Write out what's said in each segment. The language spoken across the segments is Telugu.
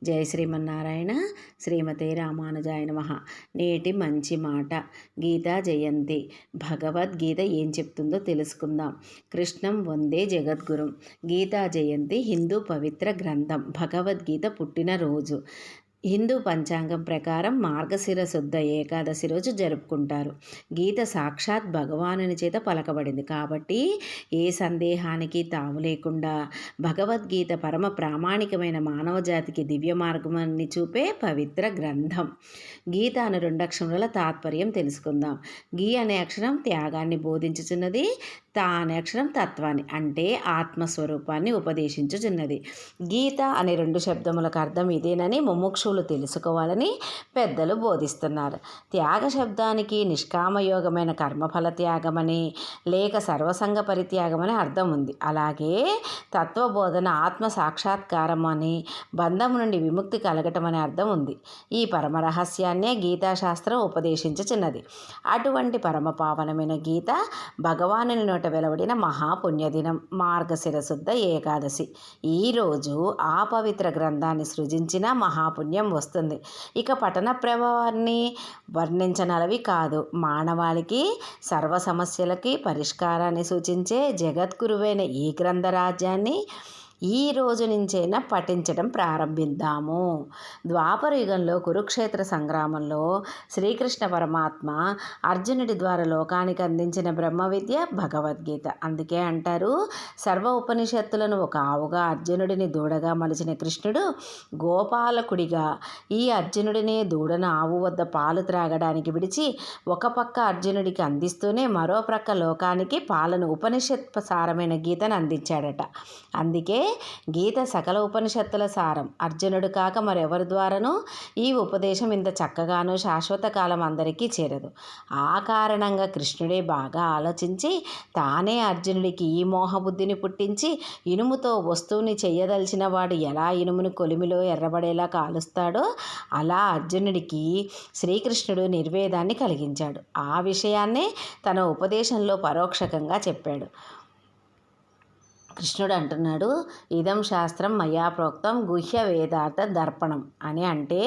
జై శ్రీమన్నారాయణ. శ్రీమతే రామానుజాయ నమః. నేటి మంచి మాట గీతా జయంతి. భగవద్గీత ఏం చెప్తుందో తెలుసుకుందాం. కృష్ణం వందే జగద్గురుం. గీతా జయంతి హిందూ పవిత్ర గ్రంథం. భగవద్గీత పుట్టినరోజు హిందూ పంచాంగం ప్రకారం మార్గశిర శుద్ధ ఏకాదశి రోజు జరుపుకుంటారు. గీత సాక్షాత్ భగవానుని చేత పలకబడింది కాబట్టి ఏ సందేహానికి తావు లేకుండా భగవద్గీత పరమ ప్రామాణికమైన మానవ జాతికి దివ్య మార్గాన్ని చూపే పవిత్ర గ్రంథం. గీత అనే 2 అక్షరముల తాత్పర్యం తెలుసుకుందాం. గీ అనే అక్షరం త్యాగాన్ని బోధించుచున్నది. తా అనే అక్షరం తత్వాన్ని అంటే ఆత్మస్వరూపాన్ని ఉపదేశించుచున్నది. గీత అనే 2 శబ్దములకు అర్థం ఇదేనని ముముక్షువులు తెలుసుకోవాలని పెద్దలు బోధిస్తున్నారు. త్యాగ శబ్దానికి నిష్కామయోగమైన కర్మఫల త్యాగమని లేక సర్వసంగ పరిత్యాగమని అర్థం ఉంది. అలాగే తత్వబోధన ఆత్మ సాక్షాత్కారం అని బంధం నుండి విముక్తి కలగటం అనే అర్థం ఉంది. ఈ పరమ రహస్యాన్నే గీతాశాస్త్రం ఉపదేశించుచున్నది. అటువంటి పరమ పావనమైన గీత భగవానుని నోట వెలువడిన మహాపుణ్యదినం మార్గశిర శుద్ధ ఏకాదశి. ఈరోజు ఆ పవిత్ర గ్రంథాన్ని సృజించిన మహాపుణ్యం వస్తుంది. ఇక పఠన ప్రభావాన్ని వర్ణించనలవి కాదు. మానవాళికి సర్వ సమస్యలకి పరిష్కారాన్ని సూచించే జగద్గురువైన ఈ గ్రంథరాజ్యాన్ని ఈ రోజు నుంచైనా పఠించడం ప్రారంభిద్దాము. ద్వాపర యుగంలో కురుక్షేత్ర సంగ్రామంలో శ్రీకృష్ణ పరమాత్మ అర్జునుడి ద్వారా లోకానికి అందించిన బ్రహ్మ విద్య భగవద్గీత. అందుకే అంటారు, సర్వ ఉపనిషత్తులను ఒక ఆవుగా అర్జునుడిని దూడగా మలిచిన కృష్ణుడు గోపాలకుడిగా ఈ అర్జునుడిని దూడను ఆవు వద్ద పాలు త్రాగడానికి విడిచి ఒక పక్క అర్జునుడికి అందిస్తూనే మరో ప్రక్క లోకానికి పాలను ఉపనిషత్ సారమైన గీతను అందించాడట. అందుకే గీత సకల ఉపనిషత్తుల సారం. అర్జునుడు కాక మరెవరి ద్వారానూ ఈ ఉపదేశం ఇంత చక్కగానూ శాశ్వత కాలం అందరికీ చేరదు. ఆ కారణంగా కృష్ణుడే బాగా ఆలోచించి తానే అర్జునుడికి ఈ మోహబుద్ధిని పుట్టించి ఇనుముతో వస్తువుని చెయ్యదలిచిన వాడు ఎలా ఇనుమును కొలిమిలో ఎర్రబడేలా కాలుస్తాడో అలా అర్జునుడికి శ్రీకృష్ణుడు నిర్వేదాన్ని కలిగించాడు. ఆ విషయాన్నే తన ఉపదేశంలో పరోక్షకంగా చెప్పాడు. కృష్ణుడు అంటున్నాడు, ఇదం శాస్త్రం మయా ప్రోక్తం గుహ్య వేదార్థ దర్పణం అని. అంటే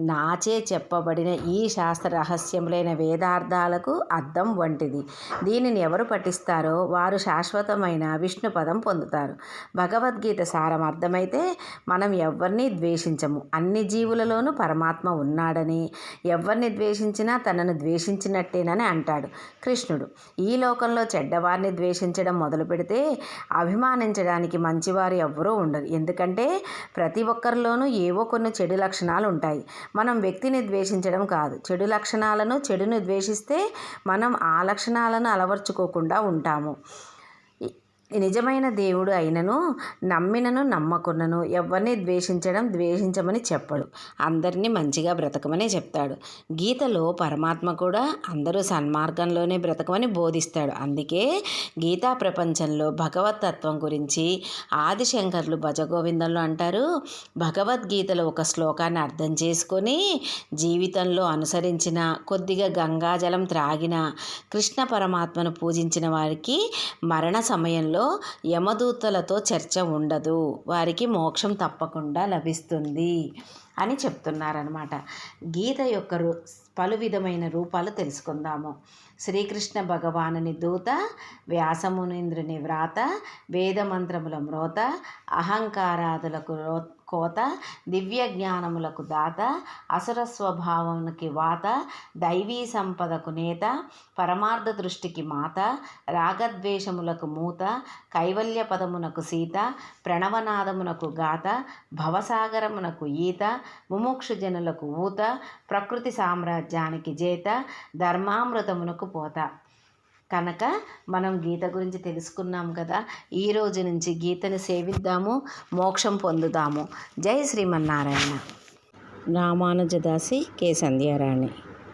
నాచే చెప్పబడిన ఈ శాస్త్ర రహస్యములైన వేదార్థాలకు అద్దం వంటిది. దీనిని ఎవరు పఠిస్తారో వారు శాశ్వతమైన విష్ణు పదం పొందుతారు. భగవద్గీత సారం అర్థమైతే మనం ఎవరిని ద్వేషించము. అన్ని జీవులలోనూ పరమాత్మ ఉన్నాడని, ఎవరిని ద్వేషించినా తనను ద్వేషించినట్టేనని అంటాడు కృష్ణుడు. ఈ లోకంలో చెడ్డవారిని ద్వేషించడం మొదలు పెడితే అభిమానించడానికి మంచివారు ఎవ్వరూ ఉండరు. ఎందుకంటే ప్రతి ఒక్కరిలోనూ ఏవో కొన్ని చెడు లక్షణాలు ఉంటాయి. మనం వ్యక్తిని ద్వేషించడం కాదు, చెడు లక్షణాలను చెడును ద్వేషిస్తే మనం ఆ లక్షణాలను అలవర్చుకోకుండా ఉంటాము. నిజమైన దేవుడు అయినను నమ్మినను నమ్మకున్నను ఎవరిని ద్వేషించమని చెప్పడు. అందరినీ మంచిగా బ్రతకమనే చెప్తాడు. గీతలో పరమాత్మ కూడా అందరూ సన్మార్గంలోనే బ్రతకమని బోధిస్తాడు. అందుకే గీతా ప్రపంచంలో భగవతత్వం గురించి ఆదిశంకర్లు భజగోవిందంలో అంటారు, భగవద్గీతలో ఒక శ్లోకాన్ని అర్థం చేసుకొని జీవితంలో అనుసరించిన, కొద్దిగా గంగాజలం త్రాగిన, కృష్ణ పరమాత్మను పూజించిన వారికి మరణ సమయంలో యమదూతలతో చర్చ ఉండదు, వారికి మోక్షం తప్పకుండా లభిస్తుంది అని చెప్తున్నారనమాట. గీత యొక్క పలు విధమైన రూపాలు తెలుసుకుందాము. శ్రీకృష్ణ భగవానుని దూత, వ్యాసమునీంద్రుని వ్రాత, వేదమంత్రముల మ్రోత, అహంకారాదులకు కోత, దివ్య జ్ఞానములకు దాత, అసుర స్వభావానికి వాత, దైవీ సంపదకు నేత, పరమార్థ దృష్టికి మాత, రాగద్వేషములకు మూత, కైవల్య పదమునకు సీత, ప్రణవనాదమునకు గాత, భవసాగరమునకు ఈత, ముముక్షు జనులకు ఊత, ప్రకృతి సామ్రాజ్యానికి జేత, ధర్మామృతమునకు పోత. కనుక మనం గీత గురించి తెలుసుకున్నాం కదా, ఈ రోజు నుంచి గీతను సేవిద్దాము, మోక్షం పొందుదాము. జై శ్రీమన్నారాయణ. రామానుజదాసి కె సంధ్యారాణి.